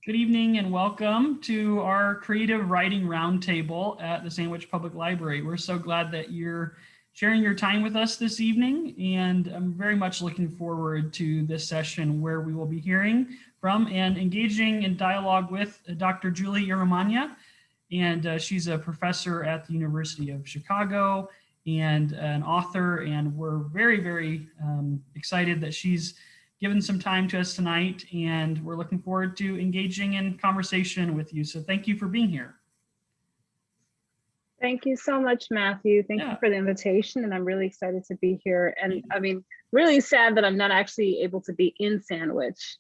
Good evening and welcome to our Creative Writing Roundtable at the Sandwich Public Library. We're so glad that you're sharing your time with us this evening, and I'm very much looking forward to this session where we will be hearing from and engaging in dialogue with Dr. Julie Iromuanya, and she's a professor at the University of Chicago and an author, and we're very excited that she's given some time to us tonight, and we're looking forward to engaging in conversation with you. So thank you for being here. Thank you so much, Matthew. Thank you for the invitation, and I'm really excited to be here. And I mean, really sad that I'm not actually able to be in Sandwich.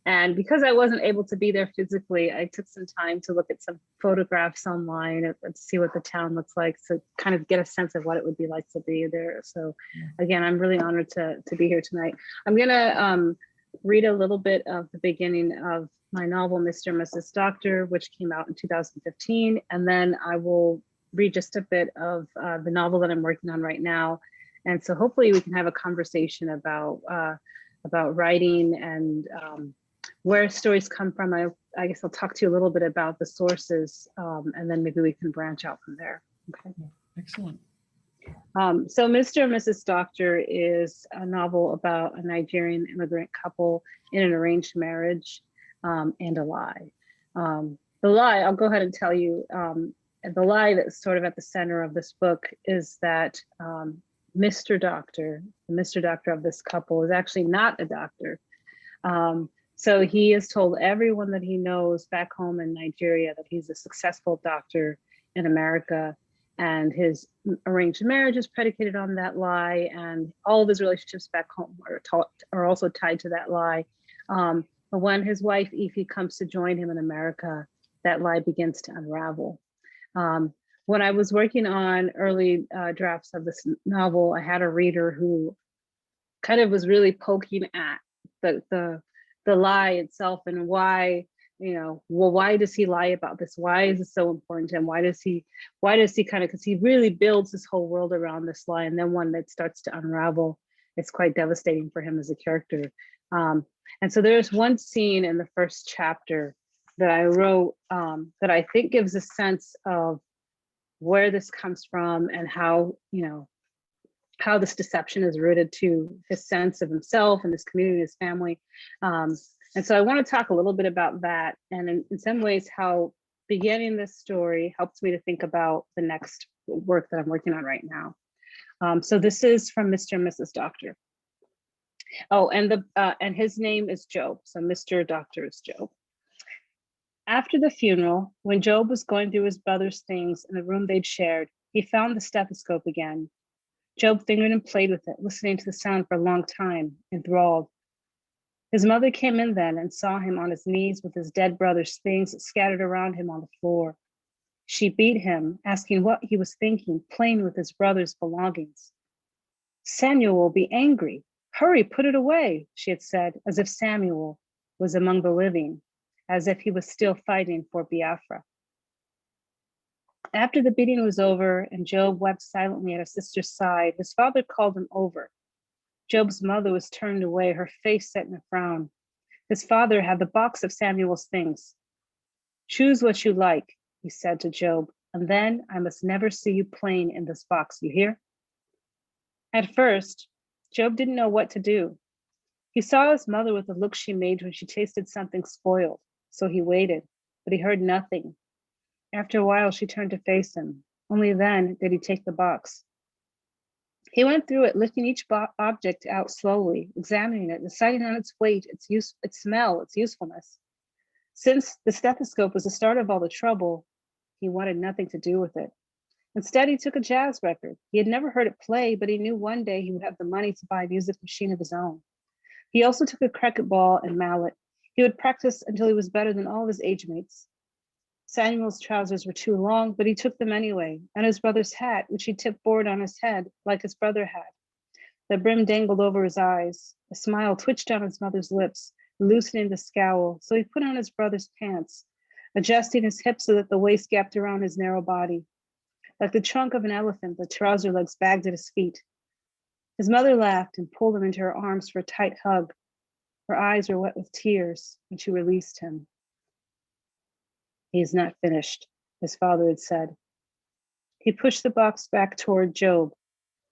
And because I wasn't able to be there physically, I took some time to look at some photographs online and see what the town looks like, to kind of get a sense of what it would be like to be there. So again, I'm really honored to be here tonight. I'm gonna read a little bit of the beginning of my novel, Mr. and Mrs. Doctor, which came out in 2015. And then I will read just a bit of the novel that I'm working on right now. And so hopefully we can have a conversation about writing and where stories come from. I guess I'll talk to you a little bit about the sources, and then maybe we can branch out from there. Okay. Excellent. So Mr. and Mrs. Doctor is a novel about a Nigerian immigrant couple in an arranged marriage, and a lie. The lie, I'll go ahead and tell you, the lie that's sort of at the center of this book is that Mr. Doctor, the Mr. Doctor of this couple, is actually not a doctor. So he has told everyone that he knows back home in Nigeria that he's a successful doctor in America, and his arranged marriage is predicated on that lie, and all of his relationships back home are also tied to that lie. But when his wife Ify comes to join him in America, that lie begins to unravel. When I was working on early drafts of this novel, I had a reader who kind of was really poking at the lie itself, and why, well, why does he lie about this? Why is it so important to him? Why does he kind of, because he really builds this whole world around this lie, and then when it starts to unravel, it's quite devastating for him as a character. And so there's one scene in the first chapter that I wrote that I think gives a sense of where this comes from, and how this deception is rooted to his sense of himself and his community, his family. And so I want to talk a little bit about that, and in some ways how beginning this story helps me to think about the next work that I'm working on right now. So this is from Mr. and Mrs. Doctor. Oh, and his name is Job. So Mr. Doctor is Job. After the funeral, when Job was going through his brother's things in the room they'd shared, he found the stethoscope again. Job fingered and played with it, listening to the sound for a long time, enthralled. His mother came in then and saw him on his knees with his dead brother's things scattered around him on the floor. She beat him, asking what he was thinking, playing with his brother's belongings. Samuel will be angry. Hurry, put it away, she had said, as if Samuel was among the living, as if he was still fighting for Biafra. After the beating was over and Job wept silently at his sister's side, his father called him over. Job's mother was turned away, her face set in a frown. His father had the box of Samuel's things. Choose what you like, he said to Job, and then I must never see you playing in this box, you hear? At first, Job didn't know what to do. He saw his mother with the look she made when she tasted something spoiled, so he waited, but he heard nothing. After a while, she turned to face him. Only then did he take the box. He went through it, lifting each object out slowly, examining it, deciding on its weight, its smell, its usefulness. Since the stethoscope was the start of all the trouble, he wanted nothing to do with it. Instead, he took a jazz record. He had never heard it play, but he knew one day he would have the money to buy a music machine of his own. He also took a cricket ball and mallet. He would practice until he was better than all of his age mates. Samuel's trousers were too long, but he took them anyway, and his brother's hat, which he tipped forward on his head, like his brother had. The brim dangled over his eyes. A smile twitched on his mother's lips, loosening the scowl, so he put on his brother's pants, adjusting his hips so that the waist gapped around his narrow body. Like the trunk of an elephant, the trouser legs bagged at his feet. His mother laughed and pulled him into her arms for a tight hug. Her eyes were wet with tears, and she released him. He's not finished, his father had said. He pushed the box back toward Job.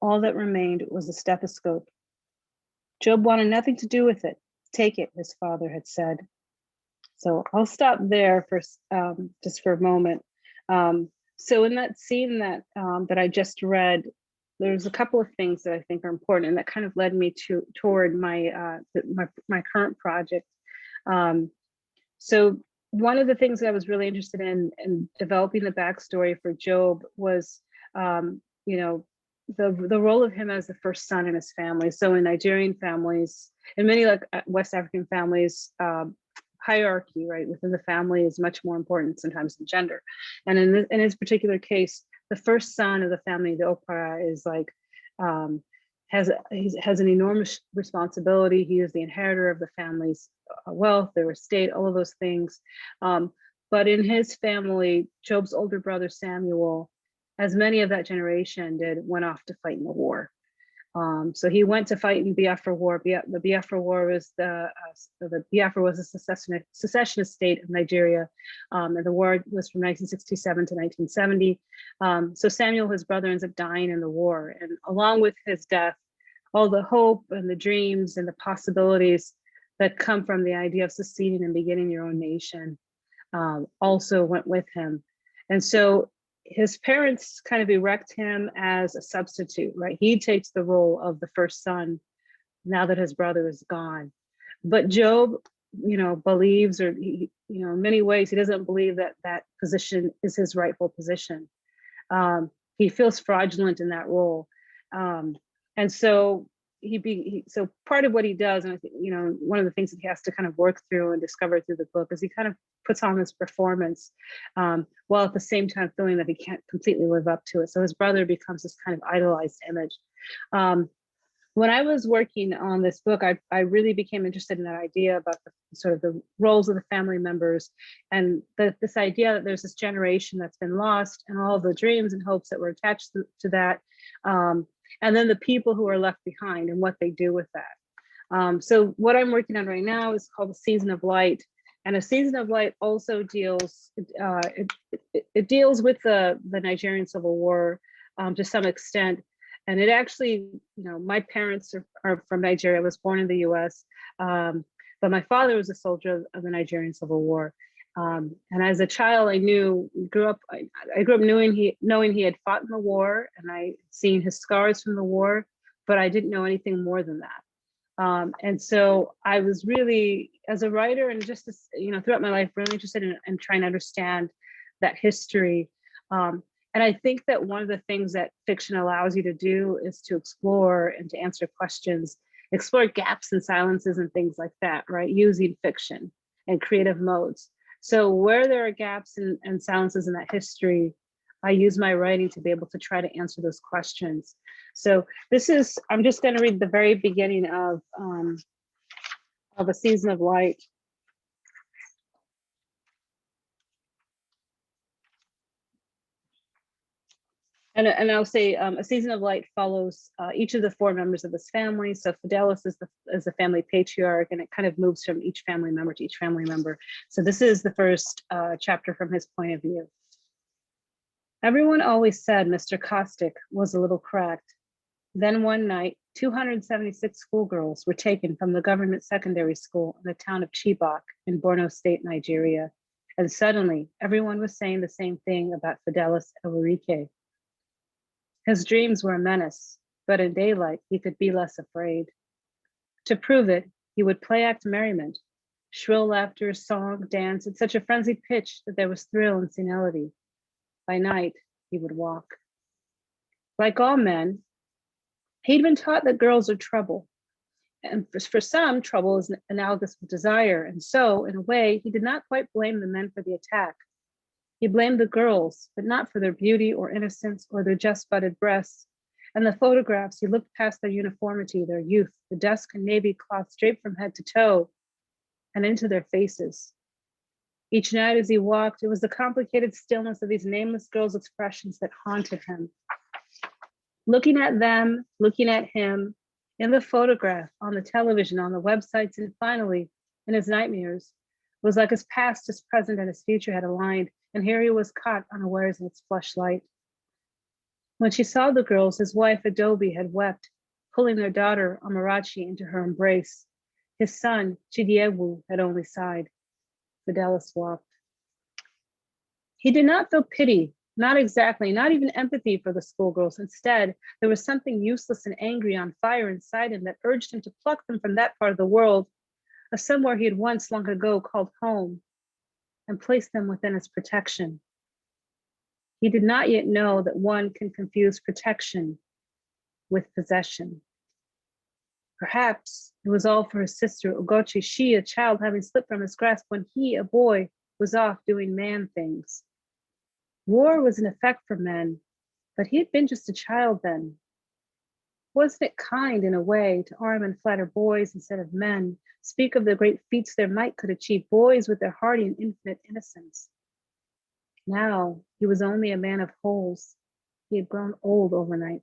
All that remained was a stethoscope. Job wanted nothing to do with it. Take it, his father had said. So I'll stop there for just for a moment. So in that scene that that I just read, there's a couple of things that I think are important, and that kind of led me toward my my current project. So one of the things that I was really interested in developing the backstory for Job was, you know, the role of him as the first son in his family. So in Nigerian families, in many like West African families, hierarchy, right, within the family is much more important sometimes than gender. And in his particular case, the first son of the family, the Okpara, is like, has an enormous responsibility. He is the inheritor of the family's wealth, their estate, all of those things. But in his family, Job's older brother Samuel, as many of that generation did, went off to fight in the war. So he went to fight in Biafra War. The Biafra War was the Biafra was a secessionist state of Nigeria, and the war was from 1967 to 1970. So Samuel, his brother, ends up dying in the war, and along with his death, all the hope and the dreams and the possibilities that come from the idea of seceding and beginning your own nation also went with him. And so his parents kind of erect him as a substitute, right? He takes the role of the first son now that his brother is gone. But Job, you know, believes, or he, you know, in many ways, he doesn't believe that that position is his rightful position. He feels fraudulent in that role, and so so part of what he does, and I think, you know, one of the things that he has to kind of work through and discover through the book is he kind of puts on this performance while at the same time feeling that he can't completely live up to it. So his brother becomes this kind of idolized image. When I was working on this book, I really became interested in that idea about the sort of the roles of the family members, and this idea that there's this generation that's been lost and all the dreams and hopes that were attached to that. And then the people who are left behind and what they do with that. So what I'm working on right now is called A Season of Light. And A Season of Light also deals, it deals with the Nigerian Civil War to some extent. And it actually, you know, my parents are from Nigeria. I was born in the US, but my father was a soldier of the Nigerian Civil War. And as a child, I grew up knowing he had fought in the war, and I seen his scars from the war, but I didn't know anything more than that. And so I was really, as a writer and just, you know, throughout my life, really interested in trying to understand that history. And I think that one of the things that fiction allows you to do is to explore and to answer questions, explore gaps and silences and things like that, right? Using fiction and creative modes. So where there are gaps and silences in that history, I use my writing to be able to try to answer those questions. So I'm just going to read the very beginning of A Season of Light. And I'll say A Season of Light follows each of the four members of this family. So Fidelis is the family patriarch, and it kind of moves from each family member to each family member. So this is the first chapter from his point of view. Everyone always said Mr. Caustic was a little cracked. Then one night, 276 schoolgirls were taken from the government secondary school in the town of Chibok in Borno State, Nigeria. And suddenly, everyone was saying the same thing about Fidelis Elorike. His dreams were a menace, but in daylight, he could be less afraid. To prove it, he would play act merriment, shrill laughter, song, dance at such a frenzied pitch that there was thrill and senility. By night, he would walk. Like all men, he'd been taught that girls are trouble. And for some, trouble is analogous with desire. And so, in a way, he did not quite blame the men for the attack. He blamed the girls, but not for their beauty or innocence or their just budded breasts. And the photographs, he looked past their uniformity, their youth, the dusk and navy cloth draped from head to toe, and into their faces. Each night as he walked, it was the complicated stillness of these nameless girls' expressions that haunted him. Looking at them, looking at him, in the photograph, on the television, on the websites, and finally, in his nightmares, It was like his past, his present, and his future had aligned, and here he was caught unawares in its flush light. When she saw the girls, his wife, Adobe, had wept, pulling their daughter, Amarachi, into her embrace. His son, Chidiewu, had only sighed. Fidelis walked. He did not feel pity, not exactly, not even empathy for the schoolgirls. Instead, there was something useless and angry on fire inside him that urged him to pluck them from that part of the world, a somewhere he had once long ago called home, and place them within its protection. He did not yet know that one can confuse protection with possession. Perhaps it was all for his sister, Ugochi, she, a child, having slipped from his grasp when he, a boy, was off doing man things. War was an effect for men, but he had been just a child then. Wasn't it kind in a way to arm and flatter boys instead of men, speak of the great feats their might could achieve, boys with their hardy and infinite innocence? Now he was only a man of holes. He had grown old overnight.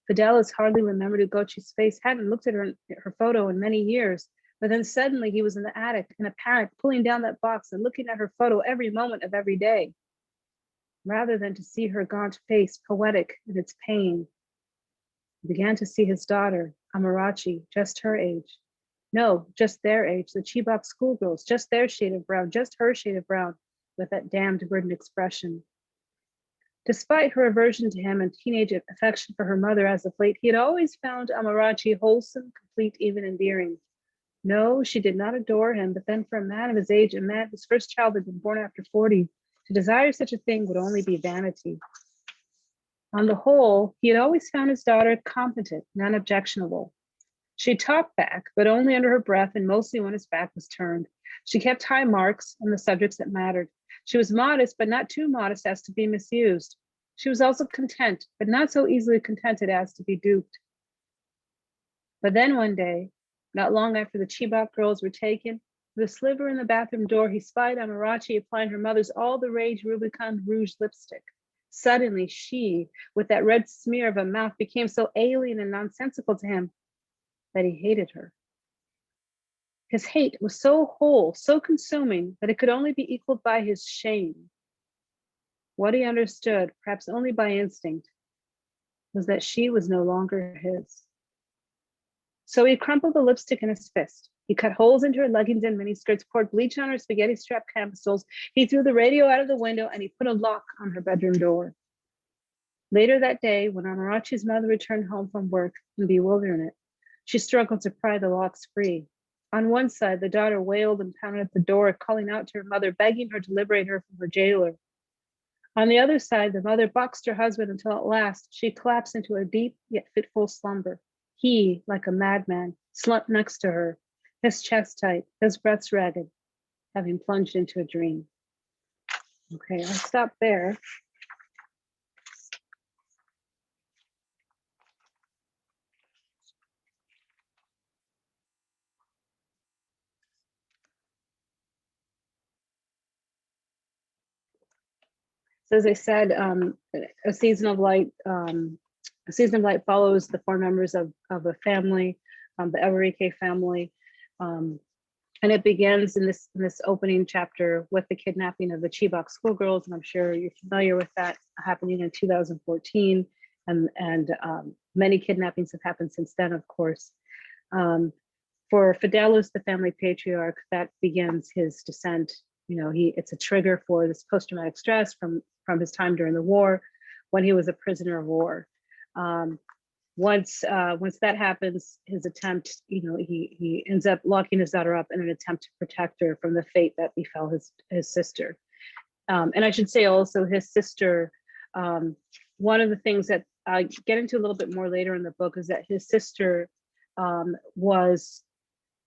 Fidelis hardly remembered Ugochi's face, hadn't looked at her photo in many years, but then suddenly he was in the attic in a panic, pulling down that box and looking at her photo every moment of every day. Rather than to see her gaunt face, poetic in its pain, he began to see his daughter, Amarachi, just her age. No, just their age, the Chibok schoolgirls, just their shade of brown, just her shade of brown, with that damned burdened expression. Despite her aversion to him and teenage affection for her mother as of late, he had always found Amarachi wholesome, complete, even endearing. No, she did not adore him, but then for a man of his age, a man whose first child had been born after 40, to desire such a thing would only be vanity. On the whole, he had always found his daughter competent and unobjectionable. She talked back, but only under her breath and mostly when his back was turned. She kept high marks on the subjects that mattered. She was modest, but not too modest as to be misused. She was also content, but not so easily contented as to be duped. But then one day, not long after the Chibok girls were taken, with a sliver in the bathroom door, he spied Amarachi applying her mother's all the rage Rubicon Rouge lipstick. Suddenly, she, with that red smear of a mouth, became so alien and nonsensical to him that he hated her. His hate was so whole, so consuming, that it could only be equaled by his shame. What he understood, perhaps only by instinct, was that she was no longer his. So he crumpled the lipstick in his fist. He cut holes into her leggings and miniskirts, poured bleach on her spaghetti-strapped camisoles. He threw the radio out of the window, and he put a lock on her bedroom door. Later that day, when Amarachi's mother returned home from work in bewilderment, she struggled to pry the locks free. On one side, the daughter wailed and pounded at the door, calling out to her mother, begging her to liberate her from her jailer. On the other side, the mother boxed her husband until at last she collapsed into a deep yet fitful slumber. He, like a madman, slumped next to her, his chest tight, his breaths ragged, having plunged into a dream. Okay, I'll stop there. So as I said, a season of light follows the four members of a family, the Ewarike family, and it begins in this opening chapter with the kidnapping of the Chibok schoolgirls, and I'm sure you're familiar with that, happening in 2014, and many kidnappings have happened since then, of course. For Fidelis, the family patriarch, that begins his descent. You know, it's a trigger for this post-traumatic stress from his time during the war, when he was a prisoner of war. Once that happens, his attempt, he ends up locking his daughter up in an attempt to protect her from the fate that befell his sister. And I should say also his sister, one of the things that I get into a little bit more later in the book is that his sister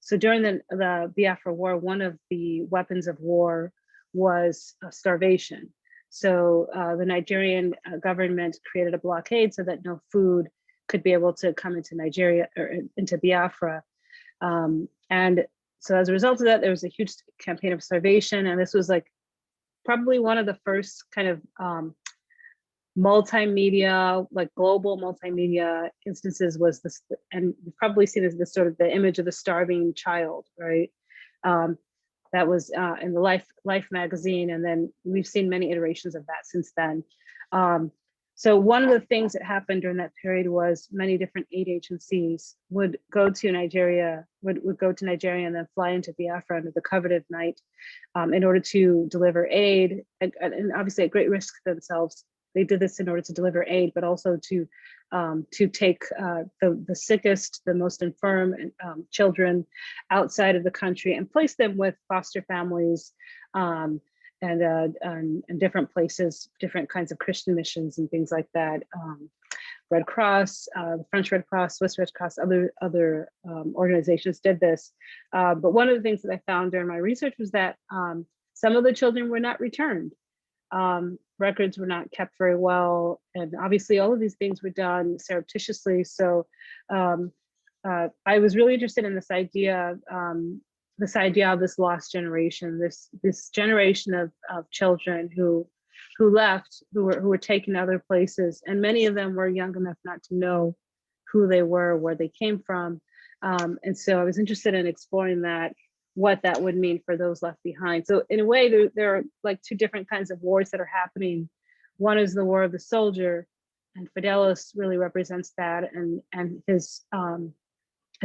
so during the Biafra War, one of the weapons of war was starvation. So the Nigerian government created a blockade so that no food could be able to come into Nigeria or into Biafra. And so as a result of that, there was a huge campaign of starvation. And this was like probably one of the first kind of multimedia, like global multimedia instances was this, and you've probably seen this sort of the image of the starving child, right? that was in the Life magazine, and then we've seen many iterations of that since then. So one of the things that happened during that period was many different aid agencies would go to Nigeria, would go to Nigeria and then fly into Biafra under the coveted night in order to deliver aid, and obviously at great risk to themselves. They did this in order to deliver aid, but also to take the sickest, the most infirm children outside of the country and place them with foster families and different places, different kinds of Christian missions and things like that. Red Cross, French Red Cross, Swiss Red Cross, other organizations did this. But one of the things that I found during my research was that some of the children were not returned. Records were not kept very well, and obviously all of these things were done surreptitiously. So I was really interested in this idea of this lost generation, this generation of children who left, who were taken to other places, and many of them were young enough not to know who they were, where they came from, and so I was interested in exploring that, what that would mean for those left behind. So in a way, there are like two different kinds of wars that are happening. One is the war of the soldier, and Fidelis really represents that, and his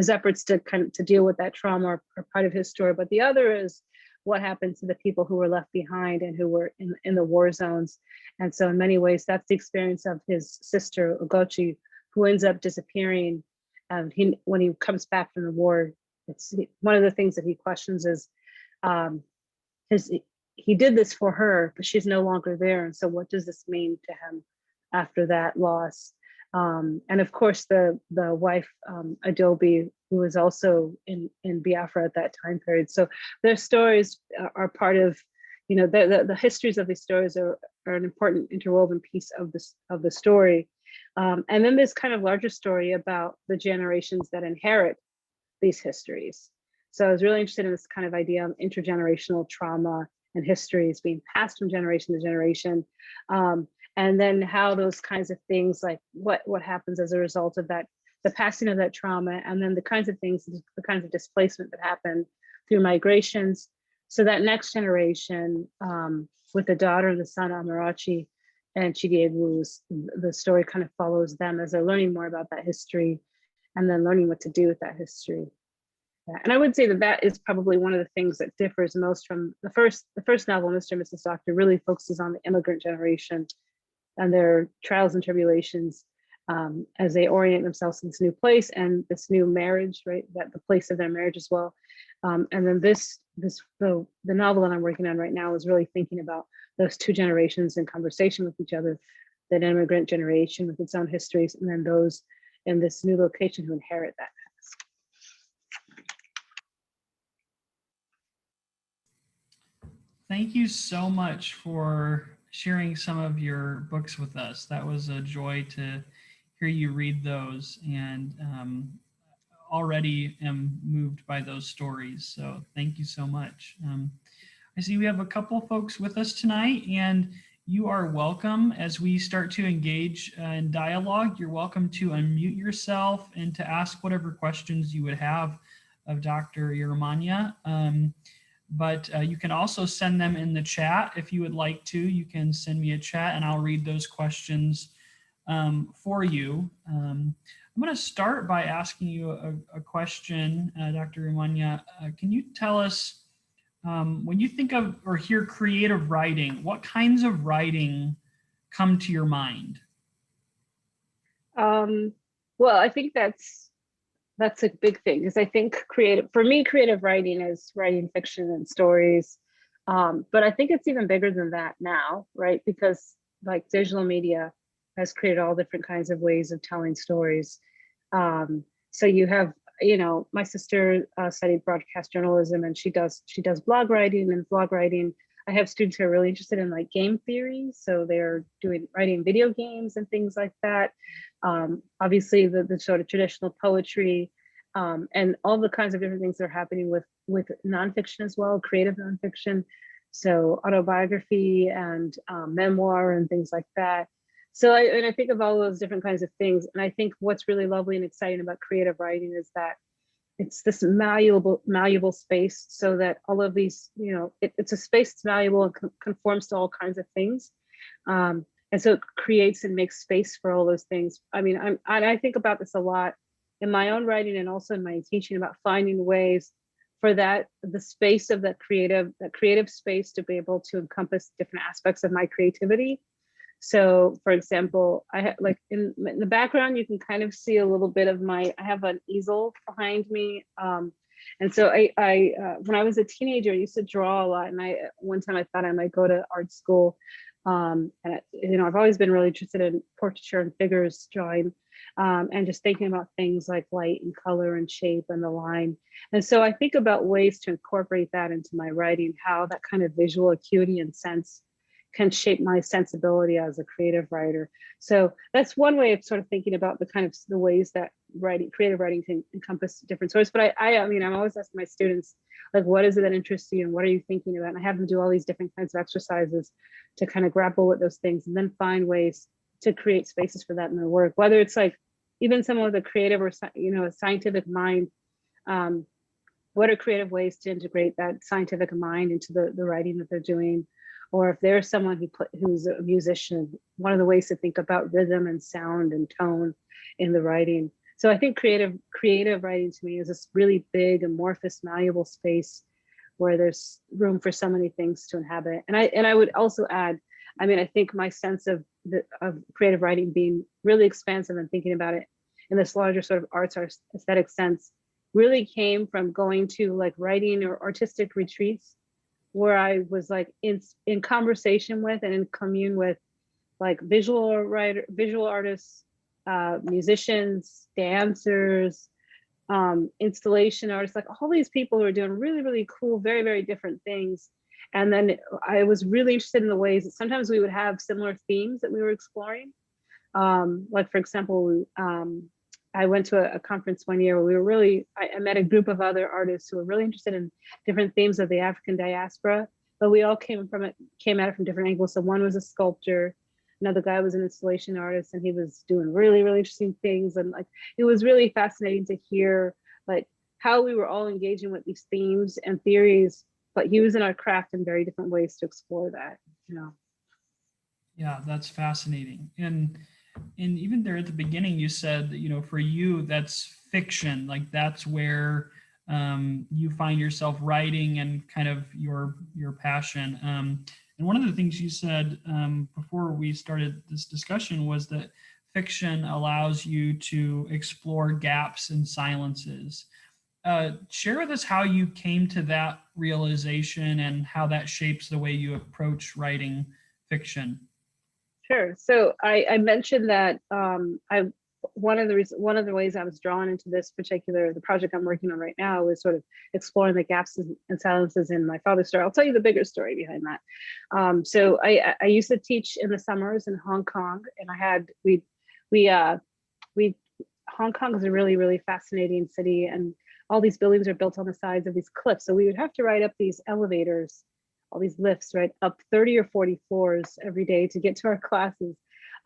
efforts to deal with that trauma are part of his story. But the other is what happened to the people who were left behind and who were in the war zones. And so in many ways, that's the experience of his sister, Ugochi, who ends up disappearing. When he comes back from the war, it's one of the things that he questions is he did this for her, but she's no longer there. And so what does this mean to him after that loss? And of course, the wife, Adobe, who was also in Biafra at that time period. So their stories are part of, the histories of these stories are an important interwoven piece of the story. And then this kind of larger story about the generations that inherit these histories. So I was really interested in this kind of idea of intergenerational trauma and histories being passed from generation to generation. And then how those kinds of things, like what happens as a result of that, the passing of that trauma, and then the kinds of things, the kinds of displacement that happen through migrations. So that next generation, with the daughter and the son, Amarachi and Chidiebus, the story kind of follows them as they're learning more about that history and then learning what to do with that history. Yeah. And I would say that is probably one of the things that differs most from the first novel, Mr. and Mrs. Doctor, really focuses on the immigrant generation and their trials and tribulations as they orient themselves in this new place and this new marriage, right? That the place of their marriage as well. And then the novel that I'm working on right now is really thinking about those two generations in conversation with each other, that immigrant generation with its own histories, and then those in this new location who inherit that past. Thank you so much for sharing some of your books with us. That was a joy to hear you read those, and already am moved by those stories. So thank you so much. I see we have a couple folks with us tonight, and you are welcome as we start to engage in dialogue. You're welcome to unmute yourself and to ask whatever questions you would have of Dr. Iromuanya. But you can also send them in the chat if you would like to. You can send me a chat and I'll read those questions for you. I'm going to start by asking you a question, Dr. Iromuanya. Can you tell us, when you think of or hear creative writing, what kinds of writing come to your mind? Well, I think that's a big thing, because I think creative writing is writing fiction and stories. But I think it's even bigger than that now, right? Because like digital media has created all different kinds of ways of telling stories. So you have, my sister studied broadcast journalism, and she does blog writing and vlog writing. I have students who are really interested in like game theory, so they're writing video games and things like that. Obviously, the sort of traditional poetry, and all the kinds of different things that are happening with nonfiction as well, creative nonfiction, so autobiography and memoir and things like that. So I think of all those different kinds of things, and I think what's really lovely and exciting about creative writing is that it's this malleable space, so that all of these, it's a space that's malleable and conforms to all kinds of things. And so it creates and makes space for all those things. I mean, I think about this a lot in my own writing and also in my teaching, about finding ways for the space of that creative space to be able to encompass different aspects of my creativity. So, for example, I have, like, in the background, you can kind of see a little bit of I have an easel behind me. And so when I was a teenager, I used to draw a lot. And one time I thought I might go to art school. And I've always been really interested in portraiture and figures drawing, and just thinking about things like light and color and shape and the line. And so I think about ways to incorporate that into my writing, how that kind of visual acuity and sense can shape my sensibility as a creative writer. So that's one way of sort of thinking about the ways that creative writing can encompass different stories. But I mean, I'm always asking my students, like, what is it that interests you and what are you thinking about? And I have them do all these different kinds of exercises to kind of grapple with those things, and then find ways to create spaces for that in their work, whether it's like even some of the creative or, a scientific mind. What are creative ways to integrate that scientific mind into the writing that they're doing? Or if there's someone who's a musician, one of the ways to think about rhythm and sound and tone in the writing. So I think creative writing to me is this really big, amorphous, malleable space where there's room for so many things to inhabit. And I would also add, I mean, I think my sense of creative writing being really expansive and thinking about it in this larger sort of arts or aesthetic sense really came from going to like writing or artistic retreats, where I was like in conversation with and in commune with like visual artists, musicians, dancers, installation artists, like all these people who are doing really, really cool, very, very different things. And then I was really interested in the ways that sometimes we would have similar themes that we were exploring. Like, for example, I went to a conference one year where I met a group of other artists who were really interested in different themes of the African diaspora, but we all came at it from different angles. So one was a sculptor, another guy was an installation artist, and he was doing really, really interesting things. And like, it was really fascinating to hear like how we were all engaging with these themes and theories, but using our craft in very different ways to explore that, Yeah, that's fascinating. And even there at the beginning, you said that, for you, that's fiction. Like that's where you find yourself writing and kind of your passion. And one of the things you said before we started this discussion was that fiction allows you to explore gaps and silences. Share with us how you came to that realization and how that shapes the way you approach writing fiction. Sure. So I mentioned that one of the ways I was drawn into the project I'm working on right now is sort of exploring the gaps and silences in my father's story. I'll tell you the bigger story behind that. So I used to teach in the summers in Hong Kong, and Hong Kong is a really, really fascinating city, and all these buildings are built on the sides of these cliffs. So we would have to ride up these elevators, all these lifts, right, up 30 or 40 floors every day to get to our classes.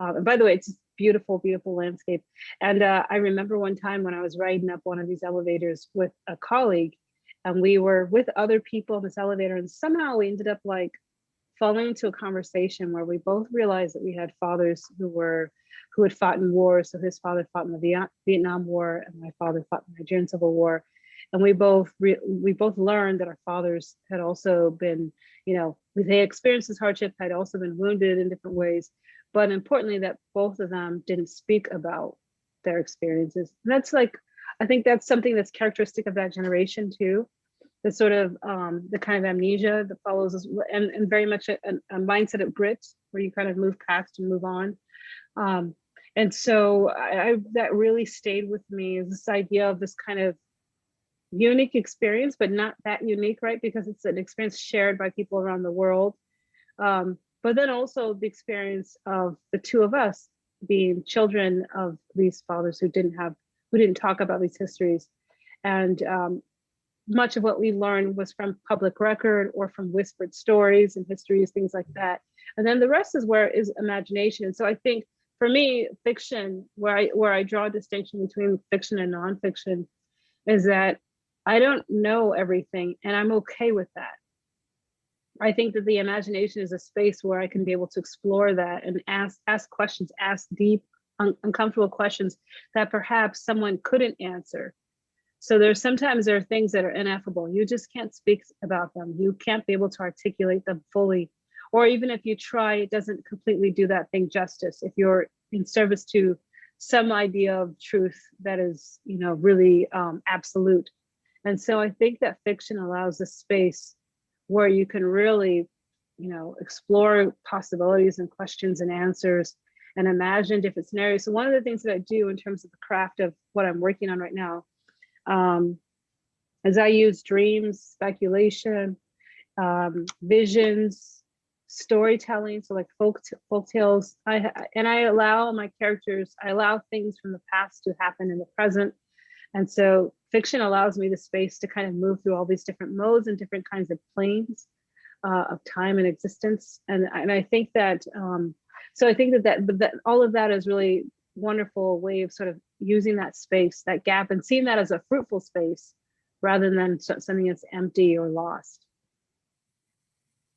And by the way, it's just beautiful, beautiful landscape. And I remember one time when I was riding up one of these elevators with a colleague, and we were with other people in this elevator, and somehow we ended up like falling into a conversation where we both realized that we had fathers who had fought in war. So his father fought in the Vietnam War, and my father fought in the Nigerian Civil War. And we both learned that our fathers had also been, they experienced this hardship, had also been wounded in different ways, but importantly that both of them didn't speak about their experiences. And that's like, I think that's something that's characteristic of that generation too. The sort of the kind of amnesia that follows us, and very much a mindset of grit, where you kind of move past and move on. And so that really stayed with me, is this idea of this kind of unique experience, but not that unique, right? Because it's an experience shared by people around the world. But then also the experience of the two of us being children of these fathers who didn't talk about these histories. And much of what we learned was from public record or from whispered stories and histories, things like that. And then the rest is imagination. So I think for me, fiction, where I draw a distinction between fiction and nonfiction, is that I don't know everything, and I'm okay with that. I think that the imagination is a space where I can be able to explore that and ask questions, ask deep, uncomfortable questions that perhaps someone couldn't answer. So sometimes there are things that are ineffable. You just can't speak about them. You can't be able to articulate them fully. Or even if you try, it doesn't completely do that thing justice. If you're in service to some idea of truth that is, really absolute. And so I think that fiction allows a space where you can really, explore possibilities and questions and answers and imagine different scenarios. So one of the things that I do in terms of the craft of what I'm working on right now, as I use dreams, speculation, visions, storytelling, so like folk tales. I allow my characters, I allow things from the past to happen in the present. And so fiction allows me the space to kind of move through all these different modes and different kinds of planes of time and existence. And I think that, so I think that all of that is really wonderful way of sort of using that space, that gap, and seeing that as a fruitful space rather than something that's empty or lost.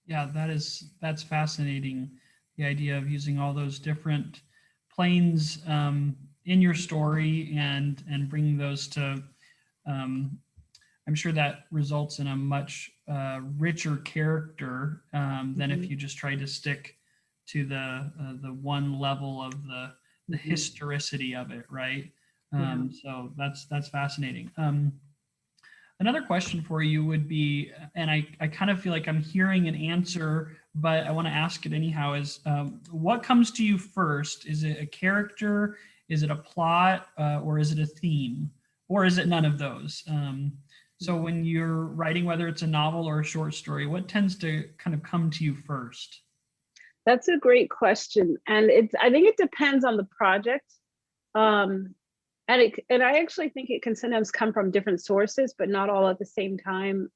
Yeah, that's fascinating. The idea of using all those different planes in your story and bringing those to, I'm sure that results in a much richer character than if you just try to stick to the one level of the historicity of it, right? So that's fascinating. Another question for you would be, and I kind of feel like I'm hearing an answer, but I want to ask it anyhow, is what comes to you first? Is it a character? Is it a plot? Or is it a theme? Or is it none of those? So when you're writing, whether it's a novel or a short story, what tends to kind of come to you first? That's a great question. And I think it depends on the project. And I actually think it can sometimes come from different sources, but not all at the same time.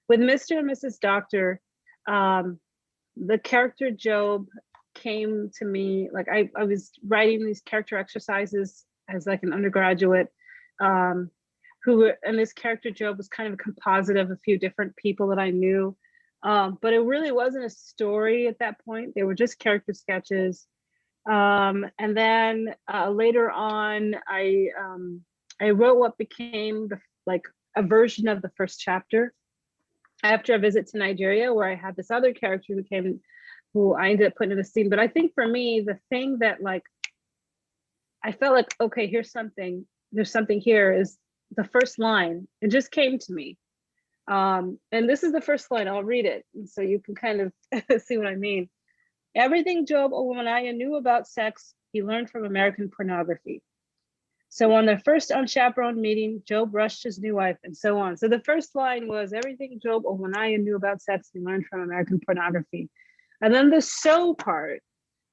With Mr. and Mrs. Doctor, the character Job came to me, like I was writing these character exercises as like an undergraduate, and this character Job was kind of a composite of a few different people that I knew. But it really wasn't a story at that point. They were just character sketches. And then later on, I wrote what became a version of the first chapter after a visit to Nigeria, where I had this other character who I ended up putting in the scene. But I think for me, the thing that I felt like, okay, there's something here, is the first line. It just came to me. And this is the first line. I'll read it so you can kind of see what I mean. Everything Job Owomanaya knew about sex, he learned from American pornography. So on their first unchaperoned meeting, Job rushed his new wife, and so on. So the first line was, everything Job Owomanaya knew about sex, he learned from American pornography. And then the so part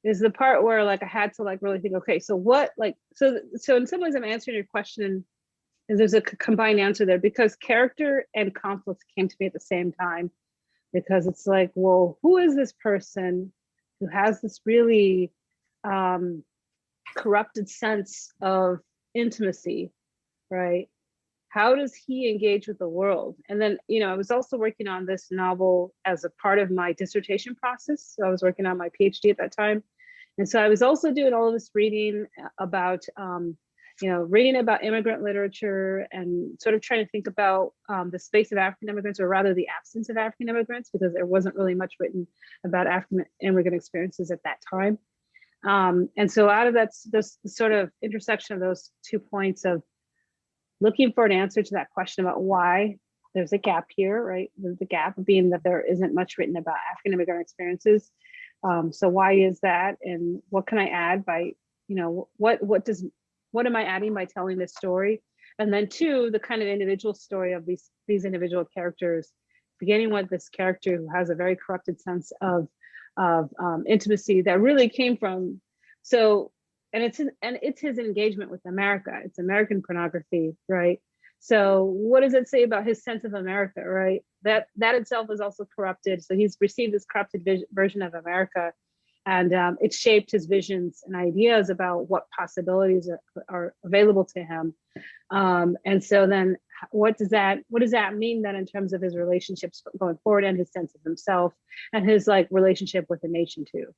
is the part where I had to really think, okay, so what, so in some ways I'm answering your question, and there's a combined answer there, because character and conflict came to me at the same time, because it's well, who is this person who has this really corrupted sense of intimacy, right? How does he engage with the world? And then, I was also working on this novel as a part of my dissertation process. So I was working on my PhD at that time. And so I was also doing all of this reading about, reading about immigrant literature and sort of trying to think about the space of African immigrants, or rather the absence of African immigrants, because there wasn't really much written about African immigrant experiences at that time. And so out of this sort of intersection of those 2 points of looking for an answer to that question about why there's a gap here, right? The gap being that there isn't much written about African immigrant experiences. So why is that? And what can I add by, what am I adding by telling this story? And then 2, the kind of individual story of these individual characters, beginning with this character who has a very corrupted sense of intimacy that really came from, and it's his engagement with America. It's American pornography, right? So what does it say about his sense of America, right? That itself is also corrupted. So he's received this corrupted version of America. And it shaped his visions and ideas about what possibilities are available to him. And so then what does that mean then in terms of his relationships going forward and his sense of himself and his like relationship with the nation too?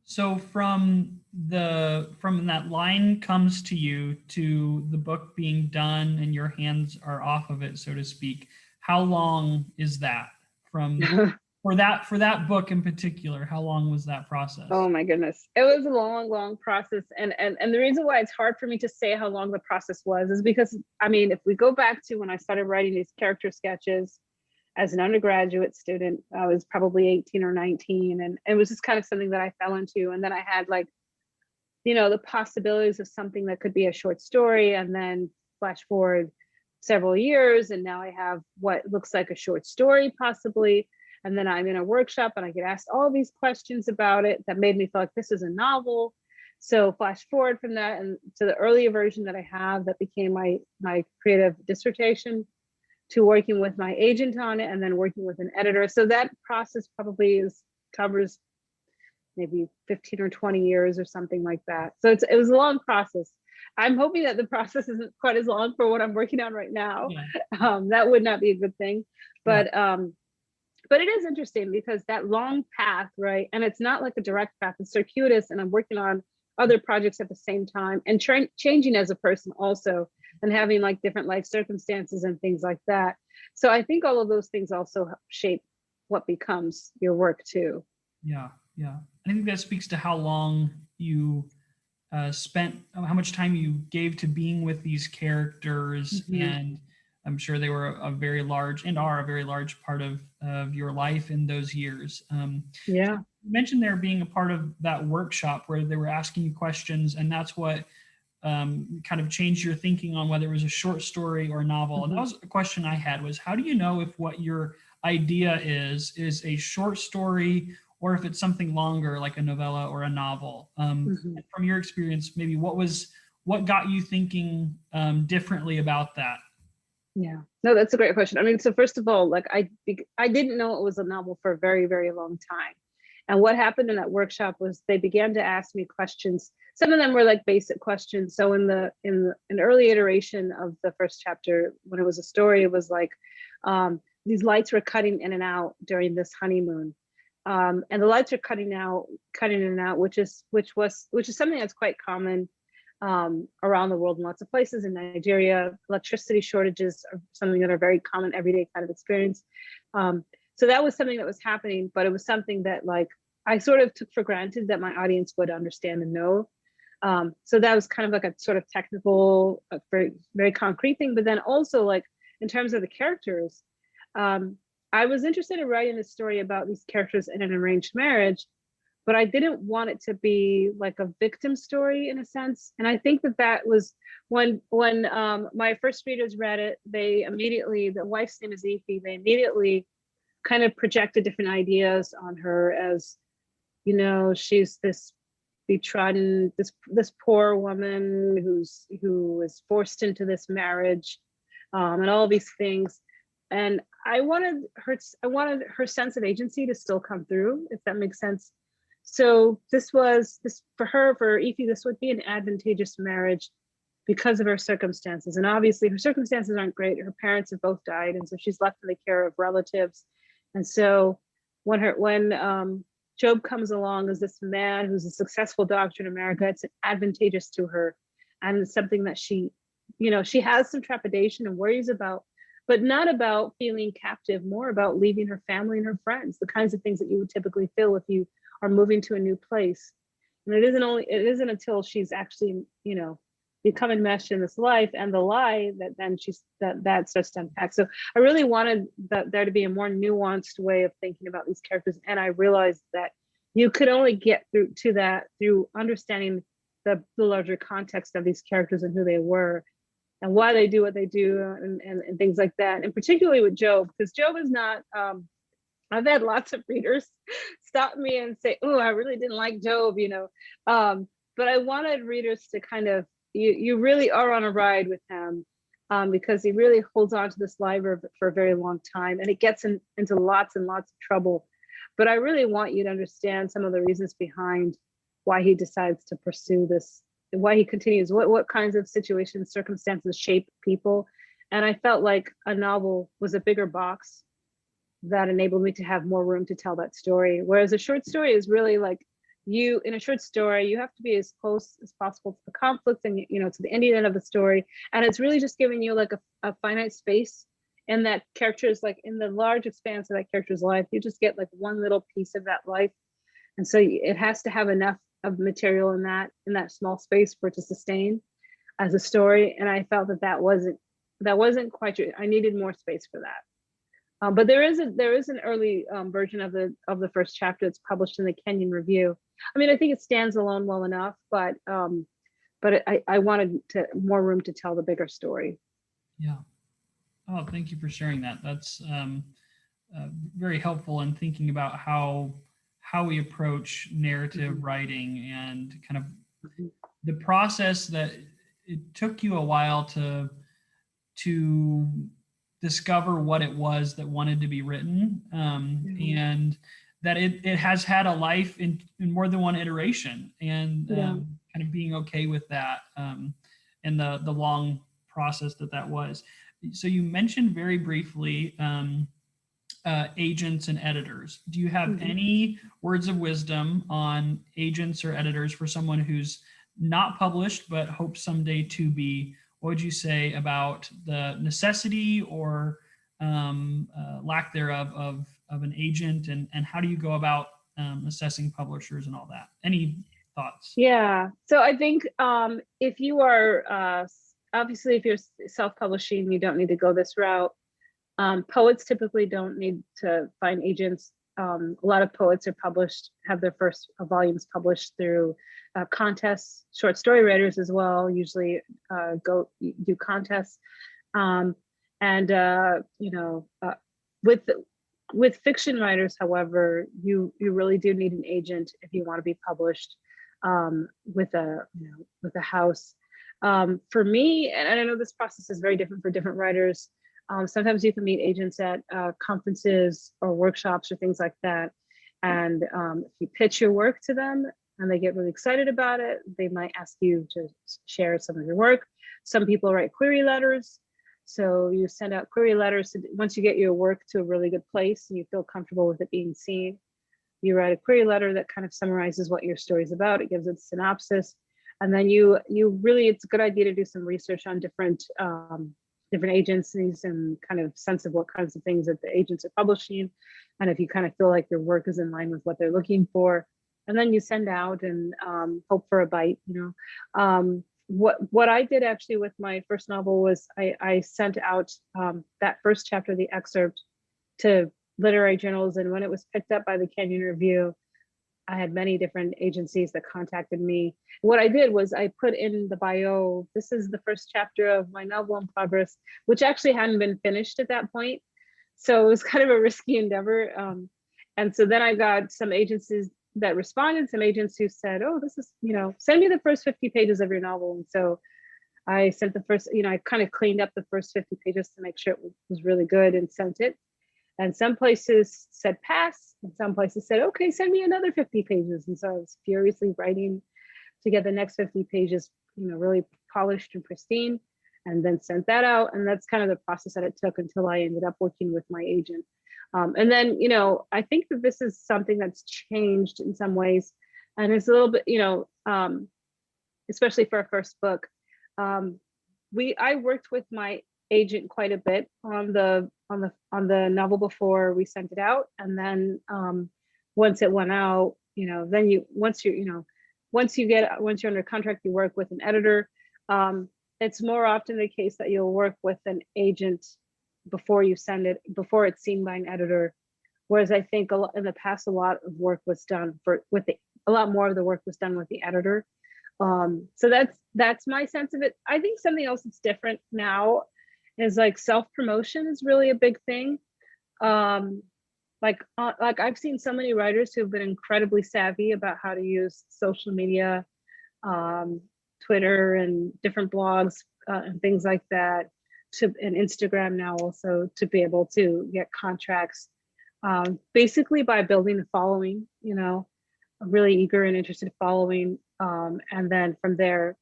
So from that line comes to you to the book being done and your hands are off of it, so to speak, how long is that from for that book in particular? How long was that process? Oh my goodness. It was a long, long process. And the reason why it's hard for me to say how long the process was is because, I mean, if we go back to when I started writing these character sketches as an undergraduate student, I was probably 18 or 19. And it was just kind of something that I fell into. And then I had like, you know, the possibilities of something that could be a short story, and then flash forward several years. And now I have what looks like a short story possibly. And then I'm in a workshop and I get asked all these questions about it that made me feel like this is a novel. So flash forward from that and to the earlier version that I have that became my creative dissertation, to working with my agent on it and then working with an editor. So that process probably covers maybe 15 or 20 years or something like that. So it was a long process. I'm hoping that the process isn't quite as long for what I'm working on right now. Yeah. That would not be a good thing. But yeah. But it is interesting because that long path, right? And it's not like a direct path, it's circuitous, and I'm working on other projects at the same time and changing as a person also, and having like different life circumstances and things like that. So I think all of those things also shape what becomes your work too. Yeah, yeah. I think that speaks to how long you spent, how much time you gave to being with these characters, mm-hmm. and I'm sure they were a very large and are a very large part of your life in those years. Yeah. So you mentioned there being a part of that workshop where they were asking you questions, and that's what kind of changed your thinking on whether it was a short story or a novel. Mm-hmm. And that was a question I had, was how do you know if what your idea is a short story or if it's something longer like a novella or a novel? Mm-hmm. From your experience, maybe what got you thinking differently about that? Yeah, no, that's a great question. I mean, so first of all, like I didn't know it was a novel for a very, very long time. And what happened in that workshop was they began to ask me questions. Some of them were like basic questions. So in an early iteration of the first chapter, when it was a story, it was like these lights were cutting in and out during this honeymoon. And the lights are cutting in and out, which is something that's quite common around the world in lots of places. In Nigeria, electricity shortages are something that are very common everyday kind of experience. So that was something that was happening, but it was something that like I sort of took for granted that my audience would understand and know. So that was kind of like a sort of technical, very, very concrete thing. But then also like in terms of the characters, I was interested in writing a story about these characters in an arranged marriage, but I didn't want it to be like a victim story in a sense. And I think that was when my first readers read it, they immediately, the wife's name is Ify, they immediately kind of projected different ideas on her as, you know, she's this betrodden, this poor woman who is forced into this marriage, and all these things. And I wanted her sense of agency to still come through, if that makes sense. So this for Ify, this would be an advantageous marriage because of her circumstances. And obviously her circumstances aren't great. Her parents have both died. And so she's left in the care of relatives. And so when Job comes along as this man who's a successful doctor in America, it's advantageous to her. And it's something that she has some trepidation and worries about, but not about feeling captive, more about leaving her family and her friends, the kinds of things that you would typically feel if you are moving to a new place. And it isn't until she's actually, you know, become enmeshed in this life and the lie that then that starts to unpack. So I really wanted there to be a more nuanced way of thinking about these characters. And I realized that you could only get through that through understanding the larger context of these characters and who they were and why they do what they do and things like that. And particularly with Job, because Job is not, I've had lots of readers stop me and say, oh, I really didn't like Job, you know. But I wanted readers to kind of, you really are on a ride with him because he really holds on to this life for a very long time, and it gets into lots and lots of trouble. but I really want you to understand some of the reasons behind why he decides to pursue this, why he continues, what kinds of situations, circumstances shape people. And I felt like a novel was a bigger box that enabled me to have more room to tell that story. Whereas a short story is really like, you, in a short story, you have to be as close as possible to the conflict and, you know, to the ending end of the story. And it's really just giving you like a finite space, and that character is like in the large expanse of that character's life, you just get like one little piece of that life. And so it has to have enough of material in that small space for it to sustain as a story. And I felt that wasn't quite true. I needed more space for that. But there is an early version of the first chapter that's published in the Kenyon Review. I mean, I think it stands alone well enough, but I wanted more room to tell the bigger story. Yeah. Oh, thank you for sharing that. That's very helpful in thinking about how we approach narrative writing, and kind of the process that it took you a while to discover what it was that wanted to be written, and that it has had a life in more than one iteration, and kind of being okay with that, and the long process that was. So you mentioned very briefly agents and editors. Do you have any words of wisdom on agents or editors for someone who's not published but hopes someday to be? What would you say about the necessity or lack thereof of an agent, and how do you go about assessing publishers and all that? Any thoughts? Yeah, so I think if you are obviously, if you're self-publishing, you don't need to go this route. Poets typically don't need to find agents. A lot of poets are have their first volumes published through contests. Short story writers as well usually do contests. With fiction writers, however, you really do need an agent if you want to be published with a house. For me, and I know this process is very different for different writers. Sometimes you can meet agents at conferences or workshops or things like that. And if you pitch your work to them and they get really excited about it, they might ask you to share some of your work. Some people write query letters. So you send out query letters once you get your work to a really good place and you feel comfortable with it being seen. You write a query letter that kind of summarizes what your story is about. It gives it a synopsis. And then it's a good idea to do some research on different agencies and kind of sense of what kinds of things that the agents are publishing. And if you kind of feel like your work is in line with what they're looking for, and then you send out and hope for a bite, What I did actually with my first novel was I sent out that first chapter, the excerpt, to literary journals. And when it was picked up by the Kenyon Review, I had many different agencies that contacted me. What I did was I put in the bio, this is the first chapter of my novel in progress, which actually hadn't been finished at that point. So it was kind of a risky endeavor. And so then I got some agencies that responded, some agents who said, oh, this is, send me the first 50 pages of your novel. And so I sent the first, I kind of cleaned up the first 50 pages to make sure it was really good and sent it. And some places said pass, and some places said, okay, send me another 50 pages. And so I was furiously writing to get the next 50 pages, really polished and pristine, and then sent that out. And that's kind of the process that it took until I ended up working with my agent. And then, I think that this is something that's changed in some ways. And it's a little bit, especially for our first book. I worked with my agent quite a bit on the novel before we sent it out, and then once it went out, then once you're under contract, you work with an editor. It's more often the case that you'll work with an agent before you send it, before it's seen by an editor. Whereas I think in the past, a lot of work was done a lot more of the work was done with the editor. So that's my sense of it. I think something else that's different now is like self-promotion is really a big thing. Like I've seen so many writers who've been incredibly savvy about how to use social media, Twitter and different blogs and things like that, and Instagram now also, to be able to get contracts basically by building a following, you know, a really eager and interested following. And then from there,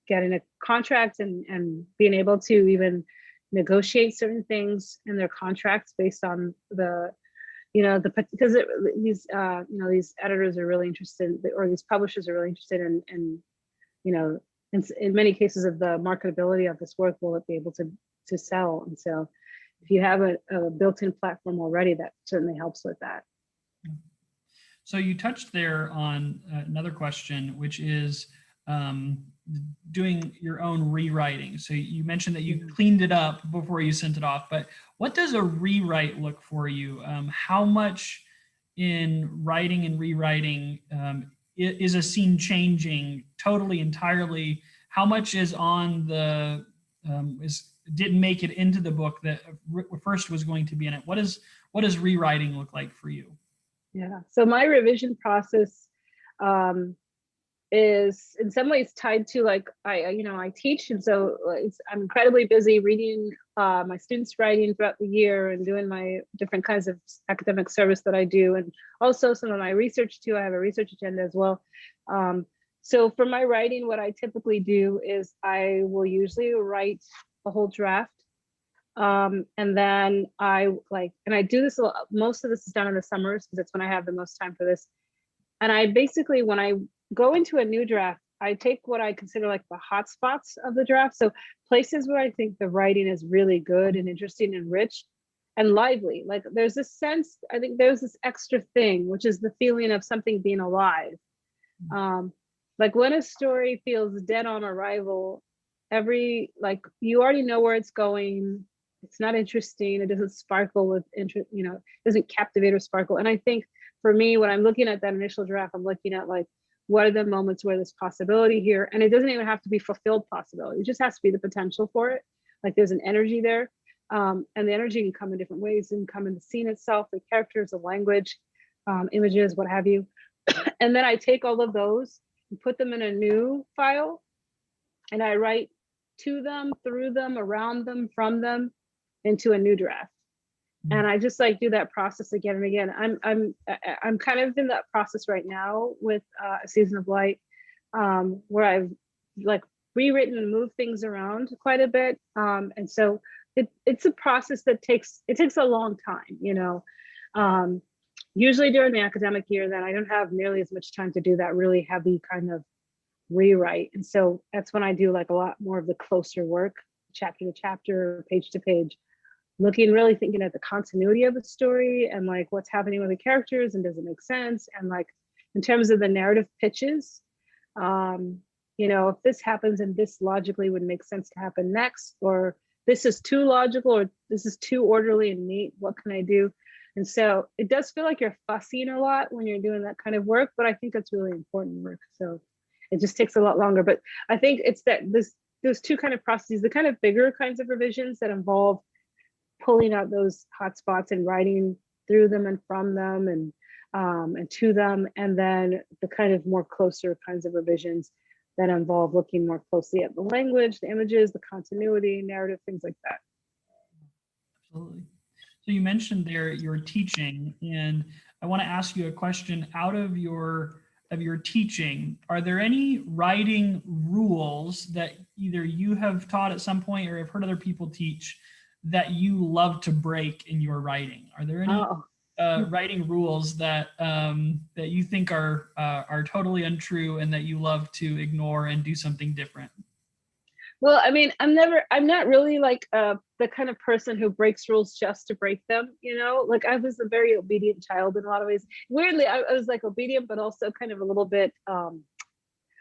getting a contract and being able to even negotiate certain things in their contracts based on the, you know, because these, you know, these editors are really interested, or these publishers are really interested in you know, in many cases of the marketability of this work, will it be able to sell? And so if you have a built-in platform already, that certainly helps with that. So you touched there on another question, which is doing your own rewriting. So you mentioned that you cleaned it up before you sent it off, but what does a rewrite look for you? How much in writing and rewriting is a scene changing totally, entirely? How much is on the, didn't make it into the book that first was going to be in it? What does rewriting look like for you? Yeah, so my revision process is in some ways tied to, like, I teach, and so I'm incredibly busy reading my students' writing throughout the year and doing my different kinds of academic service that I do, and also some of my research too. I have a research agenda as well. So for my writing, what I typically do is I will usually write a whole draft. And then I do this a lot. Most of this is done in the summers because that's when I have the most time for this. And I basically, when I go into a new draft, I take what I consider like the hot spots of the draft. So places where I think the writing is really good and interesting and rich and lively. Like there's this sense, I think there's this extra thing, which is the feeling of something being alive. Like when a story feels dead on arrival, like you already know where it's going. It's not interesting. It doesn't sparkle with interest, you know, it doesn't captivate or sparkle. And I think for me, when I'm looking at that initial draft, I'm looking at like, what are the moments where there's possibility here? And it doesn't even have to be fulfilled possibility. It just has to be the potential for it. Like there's an energy there. And the energy can come in different ways. It can come in the scene itself, the characters, the language, images, what have you. And then I take all of those and put them in a new file. And I write to them, through them, around them, from them, into a new draft. And I just like do that process again and again. I'm kind of in that process right now with A Season of Light, where I've like rewritten and moved things around quite a bit. And so it's a process that takes a long time, you know. Usually during the academic year, then I don't have nearly as much time to do that really heavy kind of rewrite. And so that's when I do like a lot more of the closer work, chapter to chapter, page to page, really thinking at the continuity of the story and like what's happening with the characters and does it make sense? And like in terms of the narrative pitches, you know, if this happens and this logically would make sense to happen next, or this is too logical, or this is too orderly and neat, what can I do? And so it does feel like you're fussing a lot when you're doing that kind of work, but I think it's really important work. So it just takes a lot longer. But I think it's that those two kind of processes, the kind of bigger kinds of revisions that involve pulling out those hot spots and writing through them and from them and to them, and then the kind of more closer kinds of revisions that involve looking more closely at the language, the images, the continuity, narrative, things like that. Absolutely. So you mentioned there your teaching, and I want to ask you a question out of your teaching. Are there any writing rules that either you have taught at some point or have heard other people teach that you love to break in your writing? Are there any writing rules that that you think are totally untrue and that you love to ignore and do something different? Well, I mean, I'm not really like the kind of person who breaks rules just to break them, you know? Like I was a very obedient child in a lot of ways. Weirdly, I was like obedient, but also kind of a little bit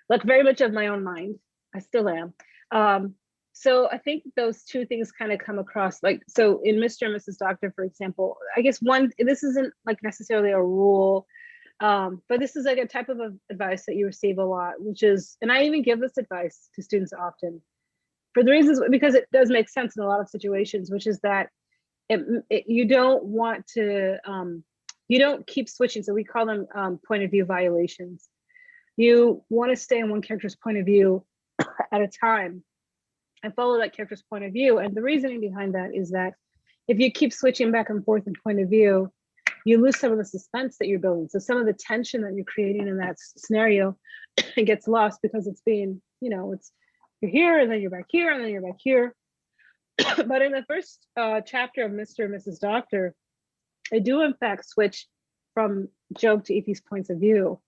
like very much of my own mind. I still am. So I think those two things kind of come across, like, so in Mr. and Mrs. Doctor, for example, I guess this isn't like necessarily a rule, but this is like a type of advice that you receive a lot, which is, and I even give this advice to students often, for the reasons, because it does make sense in a lot of situations, which is that you don't want to, you don't keep switching. So we call them point of view violations. You want to stay in one character's point of view at a time and follow that character's point of view. And the reasoning behind that is that if you keep switching back and forth in point of view, you lose some of the suspense that you're building. So some of the tension that you're creating in that scenario, it gets lost because it's being, it's you're here and then you're back here and then you're back here. But in the first chapter of Mr. and Mrs. Doctor, I do in fact switch from Job to Ethy's points of view.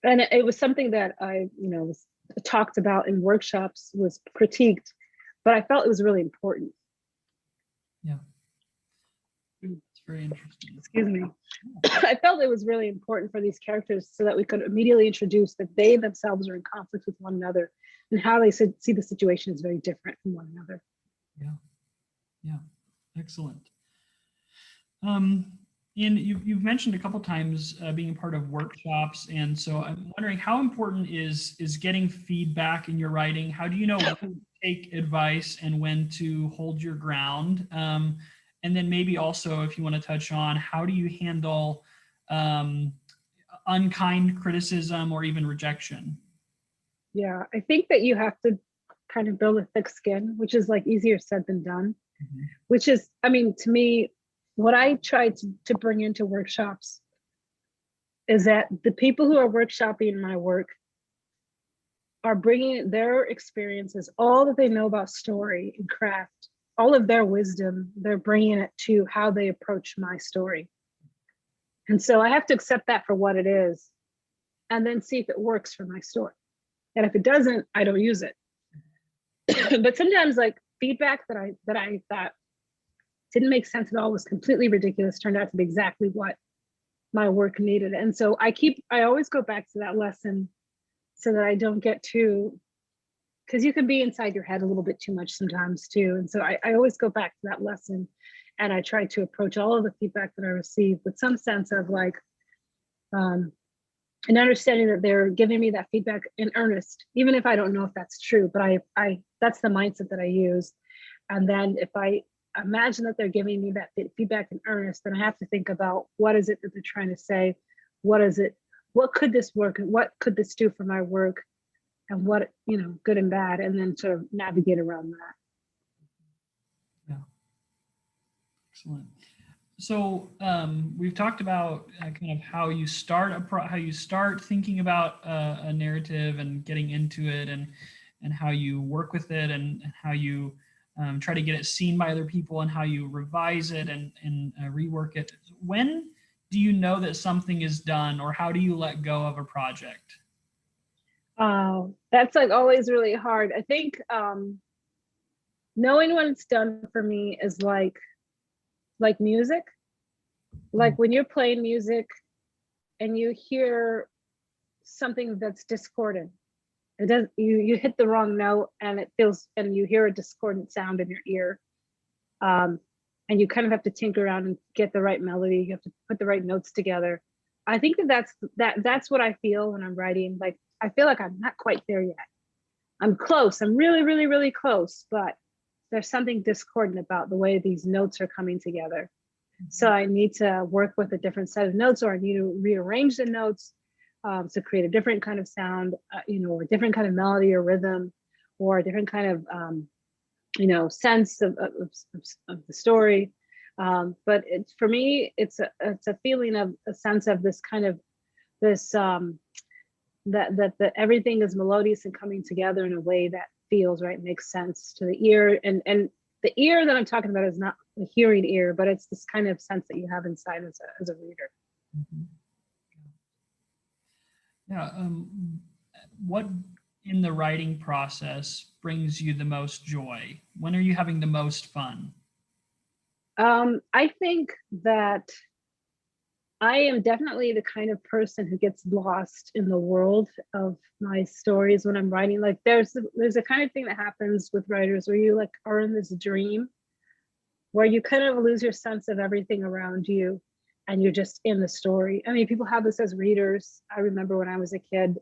And it was something that I, was talked about in workshops, was critiqued, but I felt it was really important. Yeah. It's very interesting. Excuse me. I felt it was really important for these characters so that we could immediately introduce that they themselves are in conflict with one another and how they see the situation is very different from one another. Yeah. Yeah. Excellent. And you've mentioned a couple times being part of workshops, and so I'm wondering how important is getting feedback in your writing? How do you know when to take advice and when to hold your ground? And then maybe also, if you want to touch on, how do you handle unkind criticism or even rejection? Yeah, I think that you have to kind of build a thick skin, which is like easier said than done, which is, to me, what I try to bring into workshops is that the people who are workshopping my work are bringing their experiences, all that they know about story and craft, all of their wisdom, they're bringing it to how they approach my story. And so I have to accept that for what it is and then see if it works for my story. And if it doesn't, I don't use it. But sometimes like feedback that I thought didn't make sense at all, was completely ridiculous, turned out to be exactly what my work needed. And so I always go back to that lesson so that I don't get too, because you can be inside your head a little bit too much sometimes too. And so I always go back to that lesson, and I try to approach all of the feedback that I receive with some sense of like, an understanding that they're giving me that feedback in earnest, even if I don't know if that's true, but I that's the mindset that I use. And then if I imagine that they're giving me that feedback in earnest, then I have to think about what is it that they're trying to say? What is it? What could this work? What could this do for my work? And what, good and bad, and then sort of navigate around that. Yeah. Excellent. So we've talked about kind of how you start thinking about a narrative and getting into it, and how you work with it, and how you try to get it seen by other people, and how you revise it and rework it. When do you know that something is done, or how do you let go of a project? That's like always really hard. I think knowing when it's done for me is like music. Like when you're playing music and you hear something that's discordant, it does, you hit the wrong note and it feels, and you hear a discordant sound in your ear, and you kind of have to tinker around and get the right melody. You have to put the right notes together. I think that's what I feel when I'm writing. Like I feel like I'm not quite there yet. I'm close. I'm really, really, really close, but there's something discordant about the way these notes are coming together. So I need to work with a different set of notes, or I need to rearrange the notes to create a different kind of sound, or a different kind of melody or rhythm, or a different kind of, sense of the story. But for me, it's a feeling of a sense of this kind of this that everything is melodious and coming together in a way that feels right, makes sense to the ear. And the ear that I'm talking about is not the hearing ear, but it's this kind of sense that you have inside as a reader. Mm-hmm. Yeah. What in the writing process brings you the most joy? When are you having the most fun? I think that I am definitely the kind of person who gets lost in the world of my stories when I'm writing. Like there's a kind of thing that happens with writers where you like are in this dream where you kind of lose your sense of everything around you and you're just in the story. I mean, people have this as readers. I remember when I was a kid,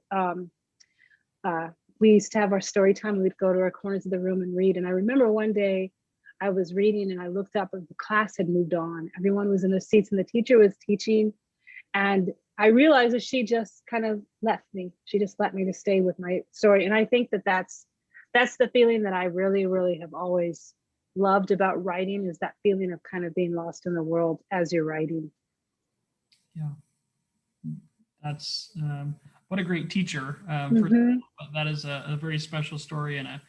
we used to have our story time and we'd go to our corners of the room and read. And I remember one day I was reading and I looked up and the class had moved on. Everyone was in their seats and the teacher was teaching. And I realized that she just kind of left me. She just let me to stay with my story. And I think that that's the feeling that I really, really have always loved about writing, is that feeling of kind of being lost in the world as you're writing. Yeah, that's what a great teacher. Mhm. That is a very special story and a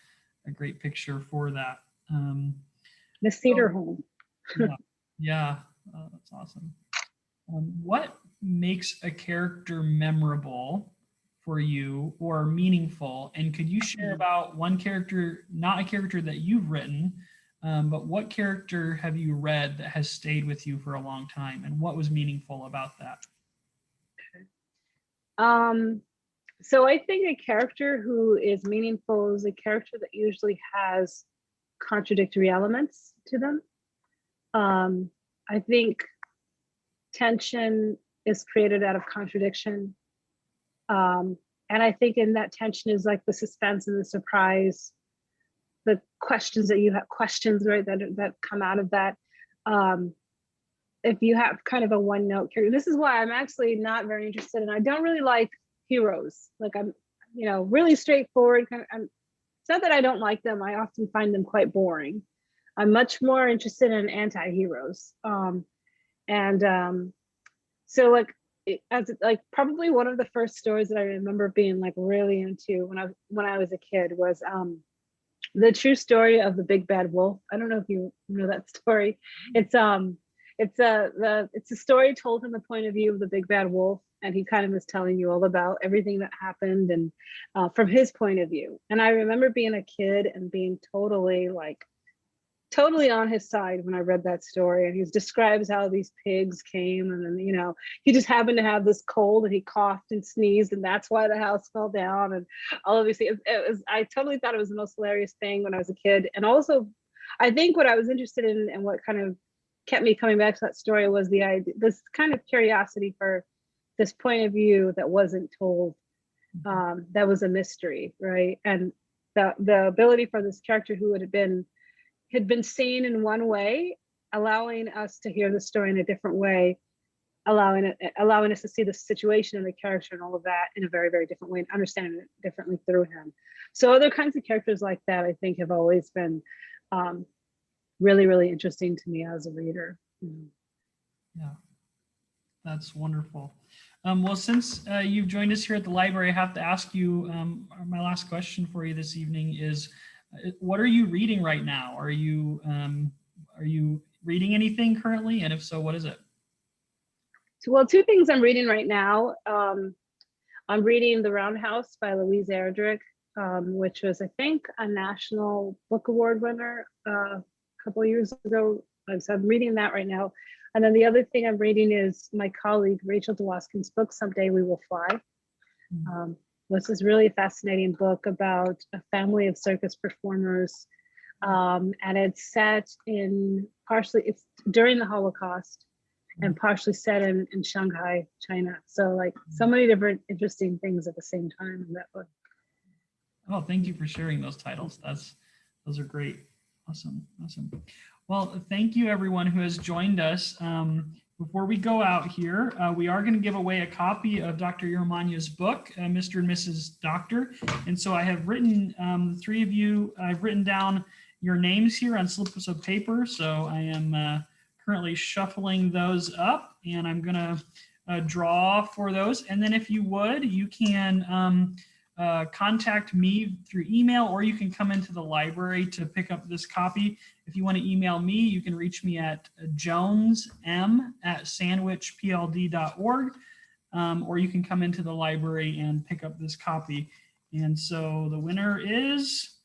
great picture for that. The So Cedar Home. yeah, yeah, that's awesome. What makes a character memorable for you or meaningful? And could you share about one character, not a character that you've written, but what character have you read that has stayed with you for a long time? And what was meaningful about that? Um, so I think a character who is meaningful is a character that usually has contradictory elements to them. I think tension is created out of contradiction. Um, and I think in that tension is like the suspense and the surprise, the questions that you have, questions, right, that come out of that. Um, if you have kind of a one note character, this is why I'm actually not very interested in, I don't really like heroes. Like I'm, really straightforward. It's not that I don't like them. I often find them quite boring. I'm much more interested in anti-heroes. And so like as like probably one of the first stories that I remember being like really into when I was a kid was the true story of the big bad wolf. I don't know if you know that story. It's a story told from the point of view of the big bad wolf, and he kind of is telling you all about everything that happened and from his point of view. And I remember being a kid and being totally on his side when I read that story. And he describes how these pigs came, and then he just happened to have this cold and he coughed and sneezed, and that's why the house fell down. And all of these things. I totally thought it was the most hilarious thing when I was a kid. And also, I think what I was interested in and what kind of kept me coming back to that story was the idea, this kind of curiosity for this point of view that wasn't told, that was a mystery, right? And the ability for this character who had been seen in one way, allowing us to hear the story in a different way, allowing us to see the situation and the character and all of that in a very, very different way and understand it differently through him. So other kinds of characters like that, I think, have always been really, really interesting to me as a reader. Yeah, that's wonderful. Well, since you've joined us here at the library, I have to ask you, my last question for you this evening is, what are you reading right now? Are you reading anything currently? And if so, what is it? Well, two things I'm reading right now. I'm reading The Round House by Louise Erdrich, which was, I think, a National Book Award winner a couple of years ago. So I'm reading that right now. And then the other thing I'm reading is my colleague Rachel Dwoskin's book, Someday We Will Fly. Which is really a fascinating book about a family of circus performers. And it's set it's during the Holocaust and partially set in Shanghai, China. So like so many different interesting things at the same time in that book. Oh, thank you for sharing those titles. Those are great. Awesome. Well, thank you everyone who has joined us. Before we go out here, we are going to give away a copy of Dr. Iromuanya's book, Mr. and Mrs. Doctor. And so I have written, three of you, I've written down your names here on slips of paper. So I am currently shuffling those up, and I'm going to draw for those. And then if you would, you can contact me through email, or you can come into the library to pick up this copy. If you want to email me, you can reach me at jonesm@sandwichpld.org, or you can come into the library and pick up this copy. And so the winner is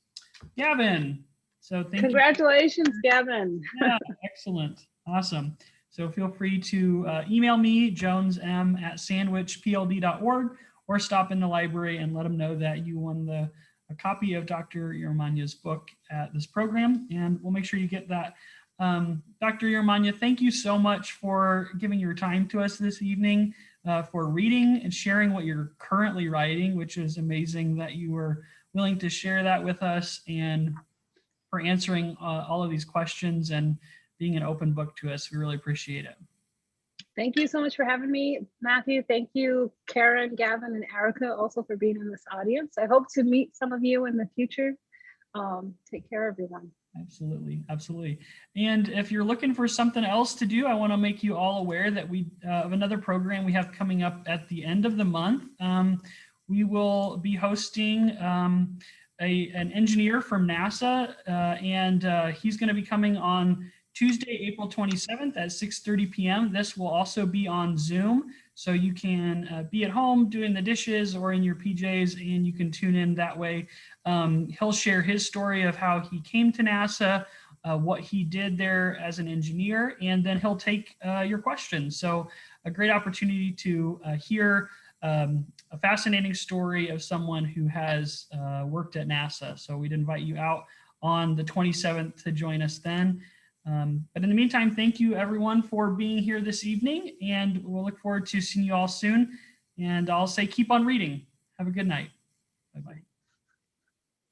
Gavin. So Congratulations, Gavin. Yeah, excellent. Awesome. So feel free to email me, jonesm@sandwichpld.org, or stop in the library and let them know that you won a copy of Dr. Iromuanya's book at this program, and we'll make sure you get that. Dr. Iromuanya, thank you so much for giving your time to us this evening, for reading and sharing what you're currently writing, which is amazing that you were willing to share that with us, and for answering all of these questions and being an open book to us. We really appreciate it. Thank you so much for having me, Matthew. Thank you, Karen, Gavin, and Erica, also for being in this audience. I hope to meet some of you in the future. Take care, everyone. Absolutely, absolutely. And if you're looking for something else to do, I want to make you all aware that we have another program we have coming up at the end of the month. We will be hosting an engineer from NASA, and he's going to be coming on Tuesday, April 27th at 6:30 p.m. This will also be on Zoom, so you can be at home doing the dishes or in your PJs, and you can tune in that way. He'll share his story of how he came to NASA, what he did there as an engineer, and then he'll take your questions. So a great opportunity to hear a fascinating story of someone who has worked at NASA. So we'd invite you out on the 27th to join us then. But in the meantime, thank you everyone for being here this evening, and we'll look forward to seeing you all soon. And I'll say keep on reading. Have a good night. Bye-bye.